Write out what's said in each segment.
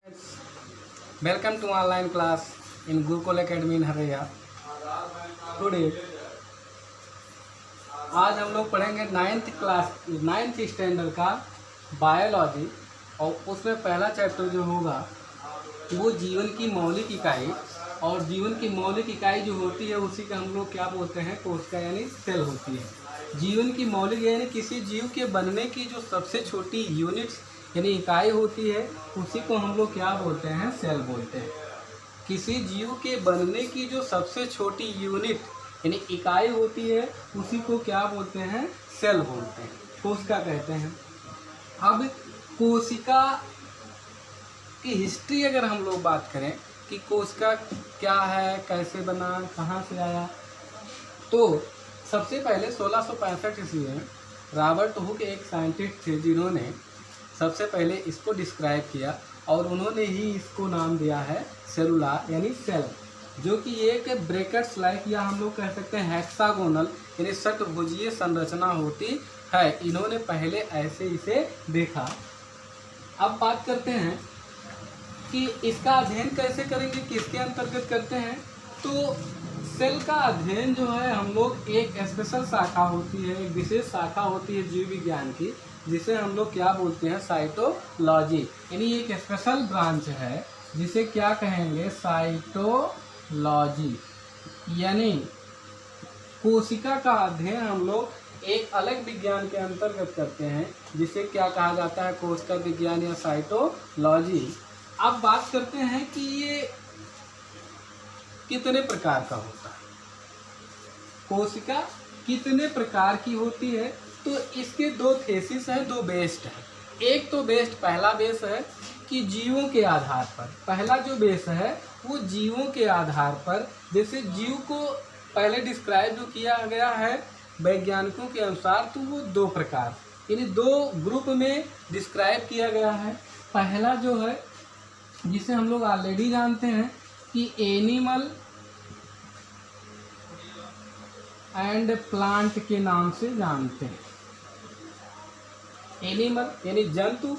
Welcome to online class in Gurukul Academy in Haraya. Today आज हम लोग पढ़ेंगे नाइन्थ स्टैंडर्ड का बायोलॉजी और उसमें पहला चैप्टर जो होगा वो जीवन की मौलिक इकाई। और जीवन की मौलिक इकाई जो होती है उसी का हम लोग क्या बोलते हैं, कोशिका यानी सेल होती है। जीवन की मौलिक यानी किसी जीव के बनने की जो सबसे छोटी यूनिट्स यानी इकाई होती है उसी को हम लोग क्या बोलते हैं, सेल बोलते हैं। किसी जीव के बनने की जो सबसे छोटी यूनिट यानी इकाई होती है उसी को क्या बोलते हैं, सेल बोलते हैं, कोशिका कहते हैं। अब कोशिका की हिस्ट्री अगर हम लोग बात करें कि कोशिका क्या है, कैसे बना, कहाँ से आया, तो सबसे पहले 1665 ईस्वी में रॉबर्ट हुक एक साइंटिस्ट थे जिन्होंने सबसे पहले इसको डिस्क्राइब किया और उन्होंने ही इसको नाम दिया है सेलुला यानी सेल, जो कि एक ब्रैकेट्स लाइक या हम लोग कह सकते हैं हेक्सागोनल यानी षटभुजीय संरचना होती है। इन्होंने पहले ऐसे इसे देखा। अब बात करते हैं कि इसका अध्ययन कैसे करेंगे, किसके अंतर्गत करते हैं। तो सेल का अध्ययन जो है हम लोग एक स्पेशल शाखा होती है, एक विशेष शाखा होती है जीव विज्ञान की, जिसे हम लोग क्या बोलते हैं, साइटोलॉजी यानी एक स्पेशल ब्रांच है जिसे क्या कहेंगे, साइटोलॉजी। यानी कोशिका का अध्ययन हम लोग एक अलग विज्ञान के अंतर्गत करते हैं जिसे क्या कहा जाता है, कोशिका विज्ञान या साइटोलॉजी। अब बात करते हैं कि ये कितने प्रकार का होता है, कोशिका कितने प्रकार की होती है। तो इसके दो थेसिस है, दो बेस्ड है। एक तो बेस्ड पहला बेस है कि जीवों के आधार पर, पहला जो बेस है वो जीवों के आधार पर, जैसे जीव को पहले डिस्क्राइब जो किया गया है वैज्ञानिकों के अनुसार, तो वो दो प्रकार यानी दो ग्रुप में डिस्क्राइब किया गया है। पहला जो है जिसे हम लोग ऑलरेडी जानते हैं कि एनिमल एंड प्लांट के नाम से जानते हैं। एनिमल यानी जंतु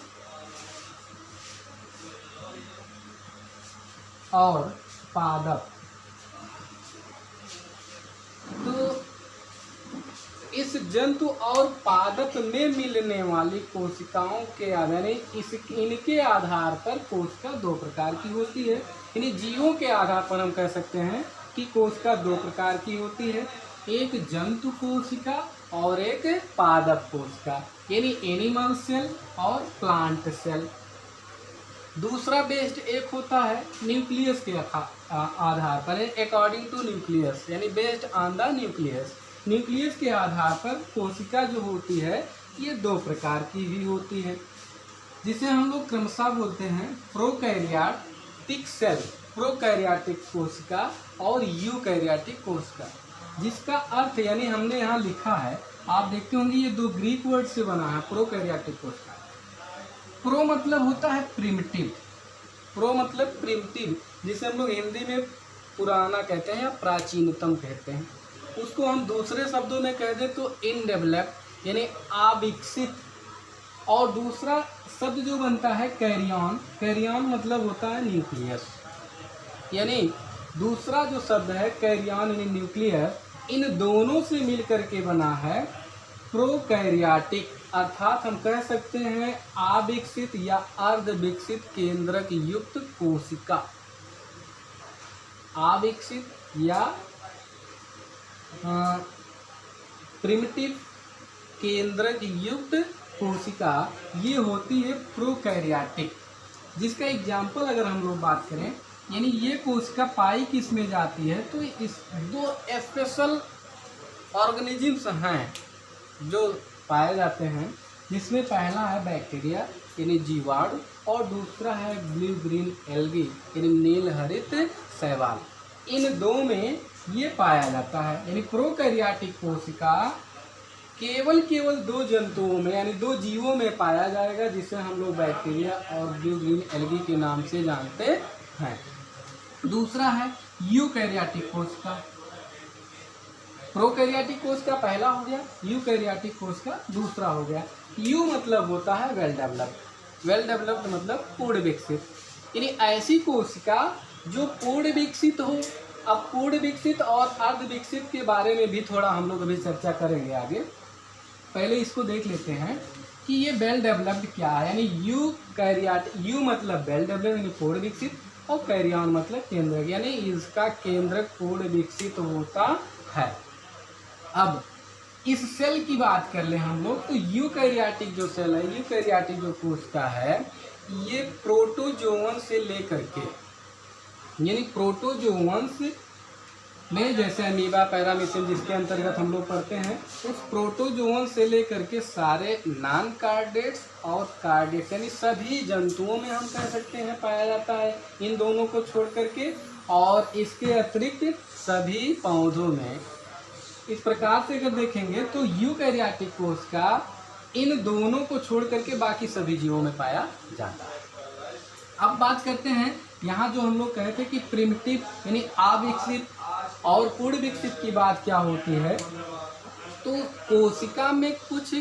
और पादप। तो इस जंतु और पादप में मिलने वाली कोशिकाओं के आधार इनके आधार पर कोशिका दो प्रकार की होती है। यानी जीवों के आधार पर हम कह सकते हैं कि कोशिका दो प्रकार की होती है, एक जंतु कोशिका और एक पादप कोशिका यानी एनिमल सेल और प्लांट सेल। दूसरा बेस्ड एक होता है न्यूक्लियस के आधार पर, अकॉर्डिंग टू न्यूक्लियस यानी based on the nucleus. Nucleus के आधार पर कोशिका जो होती है ये दो प्रकार की भी होती है, जिसे हम लोग क्रमशः बोलते हैं प्रोकैरियोटिक सेल, प्रोकैरियोटिक कोशिका और यूकैरियोटिक कोशिका। जिसका अर्थ यानी हमने यहाँ लिखा है, आप देखते होंगे ये दो ग्रीक वर्ड से बना है प्रोकैरियोटिक कोशिका। प्रो मतलब होता है प्रिमिटिव, प्रो मतलब प्रिमिटिव, जिसे हम लोग हिंदी में पुराना कहते हैं या प्राचीनतम कहते हैं। उसको हम दूसरे शब्दों में कह दें तो इनडेवलप्ड यानी अविकसित। और दूसरा शब्द जो बनता है कैरियन, कैरियन मतलब होता है न्यूक्लियस। यानी दूसरा जो शब्द है कैरियन यानी न्यूक्लियस, इन दोनों से मिलकर के बना है प्रोकैरियोटिक, अर्थात हम कह सकते हैं अविकसित या अर्धविकसित केंद्रक युक्त कोशिका। अविकसित या प्रिमिटिव केंद्रक युक्त कोशिका ये होती है प्रोकैरियोटिक। जिसका एग्जाम्पल अगर हम लोग बात करें, यानी ये कोशिका पाई किस में जाती है, तो इस दो स्पेशल ऑर्गेनिजम्स हैं जो पाए जाते हैं, जिसमें पहला है बैक्टीरिया यानी जीवाणु और दूसरा है ब्लू ग्रीन एल्गी यानी नील हरित शैवाल। इन दो में ये पाया जाता है। यानी प्रोकैरियोटिक कोशिका केवल दो जंतुओं में यानी दो जीवों में पाया जाएगा, जिसे हम लोग बैक्टीरिया और ब्लू ग्रीन एल्गी के नाम से जानते हैं। दूसरा है यूकैरियोटिक कोशिका। प्रोकैरियोटिक कोशिका पहला हो गया, यूकैरियोटिक कोशिका दूसरा हो गया। यू मतलब होता है वेल डेवलप्ड, वेल डेवलप्ड मतलब पूर्ण विकसित। यानी ऐसी कोशिका जो पूर्ण विकसित हो। अब पूर्ण विकसित और अर्ध विकसित के बारे में भी थोड़ा हम लोग अभी चर्चा करेंगे आगे। पहले इसको देख लेते हैं कि ये वेल डेवलप्ड क्या है। यानी यू मतलब वेल डेवलप्ड यानी पूर्ण विकसित, और कैरियन मतलब केंद्रक, यानी इसका केंद्रक पूर्ण विकसित होता है। अब इस सेल की बात कर ले हम लोग, तो यूकैरियोटिक जो सेल है, यूकैरियोटिक जो कोशिका है, ये प्रोटोजोवन से लेकर के, यानी प्रोटोजोवंस में जैसे अमीबा, पैरामीशियम जिसके अंतर्गत हम लोग पढ़ते हैं, उस प्रोटोजोवन से लेकर के सारे नॉन कार्डेट्स और कार्डेट्स यानी सभी जंतुओं में हम कह सकते हैं पाया जाता है, इन दोनों को छोड़ करके, और इसके अतिरिक्त सभी पौधों में। इस प्रकार से अगर देखेंगे तो यूकैरियोटिक कोशिका इन दोनों को छोड़ करके बाकी सभी जीवों में पाया जाता है। अब बात करते हैं यहाँ जो हम लोग कहे थे कि प्रिमिटिव यानी अविकसित और पूर्ण विकसित की बात क्या होती है, तो कोशिका में कुछ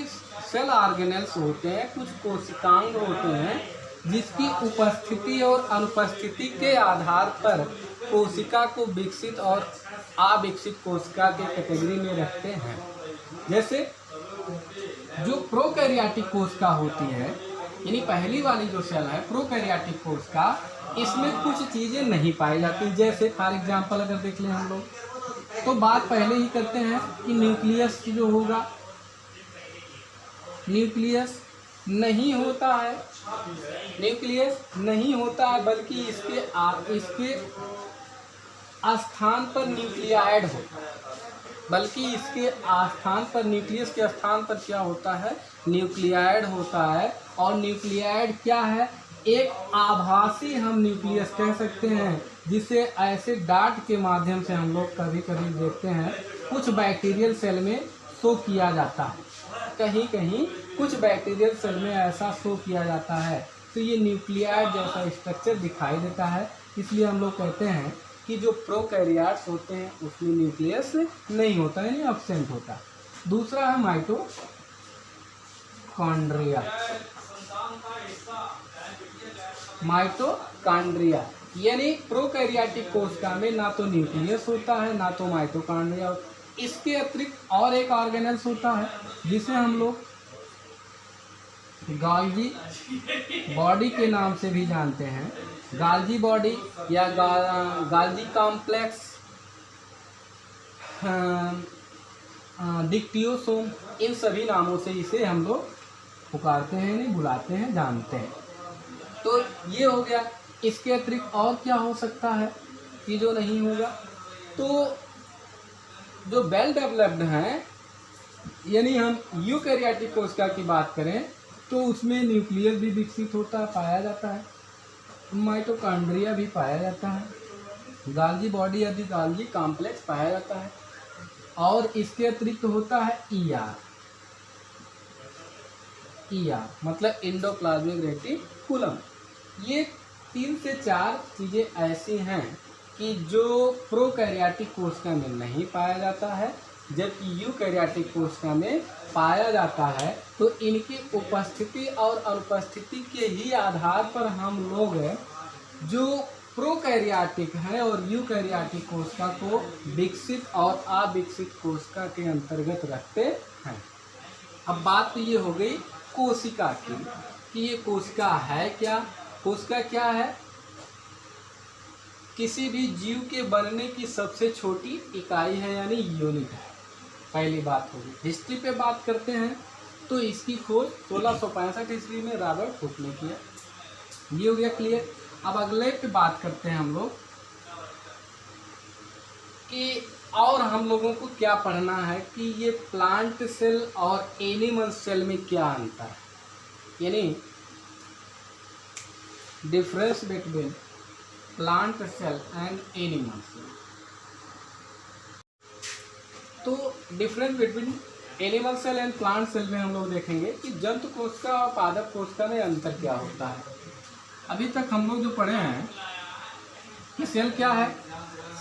सेल ऑर्गेनेल्स होते हैं, कुछ कोशिकांग होते हैं, जिसकी उपस्थिति और अनुपस्थिति के आधार पर कोशिका को विकसित और अविकसित कोशिका के कैटेगरी में रखते हैं। जैसे जो प्रोकैरियोटिक कोशिका होती है, यानी पहली वाली जो सेल है प्रोकैरियोटिक कोशिका, इसमें कुछ चीज़ें नहीं पाई जाती। जैसे फॉर एग्जांपल अगर देख लें हम लोग, तो बात पहले ही करते हैं कि न्यूक्लियस जो होगा, न्यूक्लियस नहीं होता है, न्यूक्लियस नहीं होता है, बल्कि इसके स्थान पर न्यूक्लियाइड होता है, बल्कि इसके स्थान पर, न्यूक्लियस के स्थान पर क्या होता है, न्यूक्लियाइड होता है। और न्यूक्लियाइड क्या है, एक आभासी हम न्यूक्लियस कह सकते हैं, जिसे ऐसे डाट के माध्यम से हम लोग कभी कभी देखते हैं कुछ बैक्टीरियल सेल में शो किया जाता है, कहीं कहीं कुछ बैक्टीरियल सेल में ऐसा शो किया जाता है। तो ये न्यूक्लियाइड जैसा स्ट्रक्चर दिखाई देता है, इसलिए हम लोग कहते हैं कि जो प्रोकैरियोट्स होते हैं उसमें न्यूक्लियस नहीं होता है, यानी एब्सेंट होता है। दूसरा है माइटोकॉन्ड्रिया। माइटोकॉन्ड्रिया यानी प्रोकैरियोटिक कोशिका में ना तो न्यूक्लियस होता है, ना तो माइटोकॉन्ड्रिया। इसके अतिरिक्त और एक ऑर्गेनेल्स होता है जिसे हम लोग गाल्जी बॉडी के नाम से भी जानते हैं। गाल्जी बॉडी या गाल्जी कॉम्प्लेक्स, डिक्टियोसोम, इन सभी नामों से इसे हम लोग पुकारते हैं, नहीं बुलाते हैं, जानते हैं। तो ये हो गया। इसके अतिरिक्त और क्या हो सकता है कि जो नहीं होगा, तो जो वेल डेवलप्ड हैं, यानी हम यूकैरियोटिक कोशिका की बात करें तो उसमें न्यूक्लियस भी विकसित होता है, पाया जाता है, माइटोकॉन्ड्रिया भी पाया जाता है, गाल्जी बॉडी या गाल्जी कॉम्प्लेक्स पाया जाता है, और इसके अतिरिक्त होता है ईआर मतलब एंडोप्लाज्मिक रेटिकुलम। ये 3 से 4 चीज़ें ऐसी हैं कि जो प्रोकैरियोटिक कोशिका में नहीं पाया जाता है, जबकि यूकैरियोटिक कोशिका में पाया जाता है। तो इनकी उपस्थिति और अनुपस्थिति के ही आधार पर हम लोग जो प्रोकैरियोटिक है और यूकैरियोटिक कोशिका को विकसित और अविकसित कोशिका के अंतर्गत रखते हैं। अब बात तो ये हो गई कोशिका की कि ये कोशिका है क्या। कोशिका क्या है, किसी भी जीव के बनने की सबसे छोटी इकाई है, यानी यूनिट है। पहली बात होगी। हिस्ट्री पे बात करते हैं तो इसकी खोज 1665 ईस्वी में रॉबर्ट हुक ने किया। ये हो गया क्लियर। अब अगले पे बात करते हैं हम लोग कि और हम लोगों को क्या पढ़ना है कि ये प्लांट सेल और एनिमल सेल में क्या अंतर है, यानी difference between plant cell and animal cell. तो difference between animal cell and plant cell में हम लोग देखेंगे कि जंतु कोशिका और पादप कोशिका में अंतर क्या होता है। अभी तक हम लोग जो पढ़े हैं कि सेल क्या है,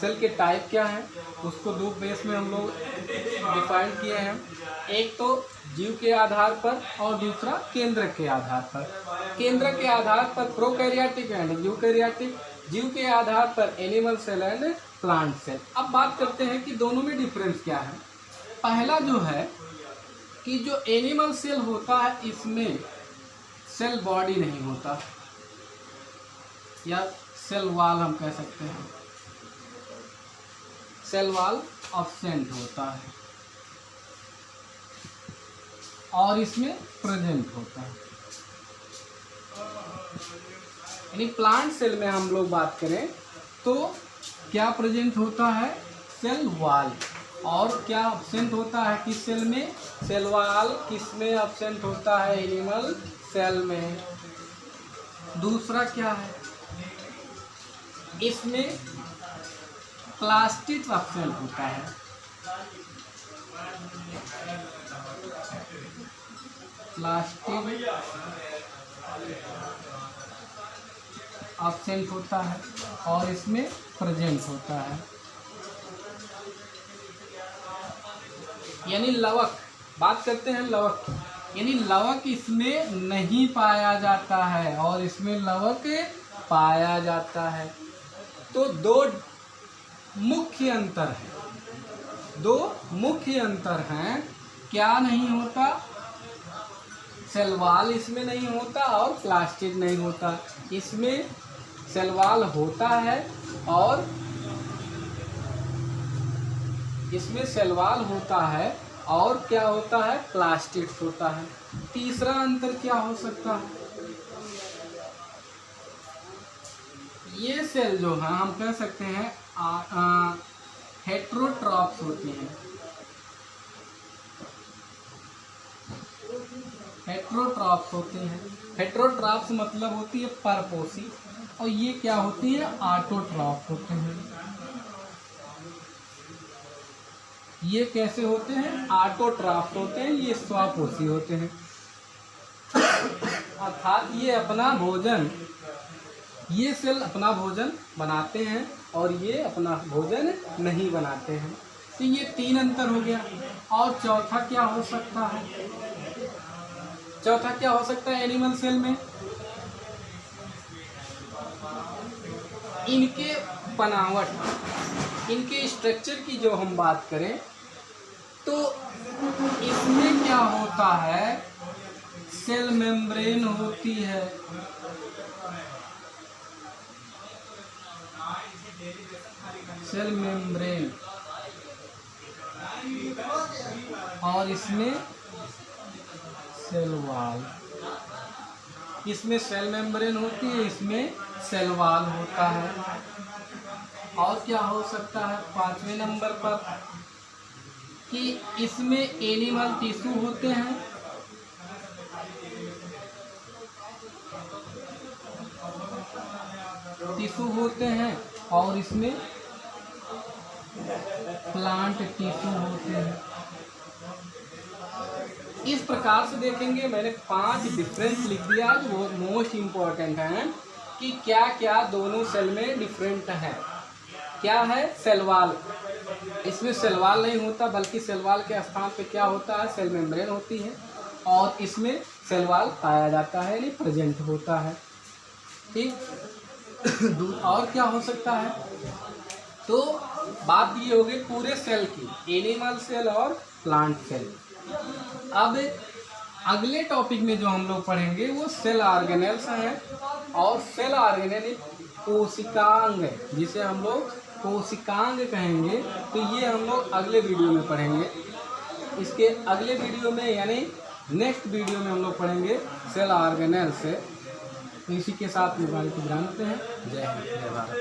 सेल के टाइप क्या हैं उसको दो बेस में हम लोग डिफाइन किए हैं। एक तो जीव के आधार पर और दूसरा केंद्र के आधार पर। केंद्र के आधार पर प्रोकैरियोटिक एंड यूकैरियोटिक, जीव के आधार पर animal cell and plant cell. अब बात करते हैं कि दोनों में डिफरेंस क्या है। पहला जो है कि जो एनिमल सेल होता है इसमें सेल बॉडी नहीं होता या सेल वॉल हम कह सकते हैं, सेल वॉल अब्सेंट होता है और इसमें प्रेजेंट होता है। यानी प्लांट सेल में हम लोग बात करें तो क्या प्रेजेंट होता है, सेल वॉल, और क्या अब्सेंट होता है किस सेल में, सेल वॉल। किस में अब्सेंट होता है, एनिमल सेल में। दूसरा क्या है, इसमें प्लास्टिड अब्सेंट होता है। प्लास्टिड अब्सेंट होता है और इसमें प्रेजेंट होता है। यानी लवक, बात करते हैं लवक, यानी लवक इसमें नहीं पाया जाता है और इसमें लवक पाया जाता है। तो दो मुख्य अंतर है, दो मुख्य अंतर हैं। क्या नहीं होता, सेल वॉल इसमें नहीं होता और प्लास्टिड नहीं होता। इसमें सेल वॉल होता है और इसमें सेल वॉल होता है और क्या होता है, प्लास्टिड होता है। तीसरा अंतर क्या हो सकता है, ये सेल जो है हम कह सकते हैं हेट्रोट्रॉप्स होती हैं। हेट्रोट्रॉप्स होते हैं, हेट्रोट्रॉप्स मतलब होती है परपोषी, और ये क्या होती है, ऑटोट्रॉप्स होते हैं। ये कैसे होते हैं, ऑटोट्रॉप्स होते हैं, ये स्वपोषी होते हैं। अर्थात ये अपना भोजन, ये सेल अपना भोजन बनाते हैं और ये अपना भोजन नहीं बनाते हैं। तो ये तीन अंतर हो गया। और चौथा क्या हो सकता है, चौथा क्या हो सकता है एनिमल सेल में, इनके बनावट, इनके स्ट्रक्चर की जो हम बात करें तो इसमें क्या होता है, सेल मेम्ब्रेन होती है, सेल मेम्ब्रेन, और इसमें सेल वॉल। इसमें सेल मेम्ब्रेन होती है, इसमें सेल वॉल होता है। और क्या हो सकता है पांचवें नंबर पर, कि इसमें एनिमल टिश्यू होते हैं, टिश्यू होते हैं, और इसमें प्लांट टिश्यू होते हैं। इस प्रकार से देखेंगे, मैंने 5 डिफरेंस लिख दिया, वो मोस्ट इम्पोर्टेंट है कि क्या क्या दोनों सेल में डिफरेंट है। क्या है, सेल वॉल, इसमें सेल वॉल नहीं होता बल्कि सेल वॉल के स्थान पे क्या होता है, सेल मेम्ब्रेन होती है, और इसमें सेल वॉल पाया जाता है, यानी प्रेजेंट होता है। ठीक, और क्या हो सकता है, तो बात ये होगी पूरे सेल की, एनिमल सेल और प्लांट सेल। अब अगले टॉपिक में जो हम लोग पढ़ेंगे वो सेल ऑर्गेनेल्स हैं, और सेल ऑर्गेनेल कोशिकांग, जिसे हम लोग कोशिकांग कहेंगे, तो ये हम लोग अगले वीडियो में पढ़ेंगे। इसके अगले वीडियो में यानी नेक्स्ट वीडियो में हम लोग पढ़ेंगे सेल ऑर्गेनेल से। तो इसी के साथ मोबाइल को विराम देते हैं। जय हिंद, जय भारत।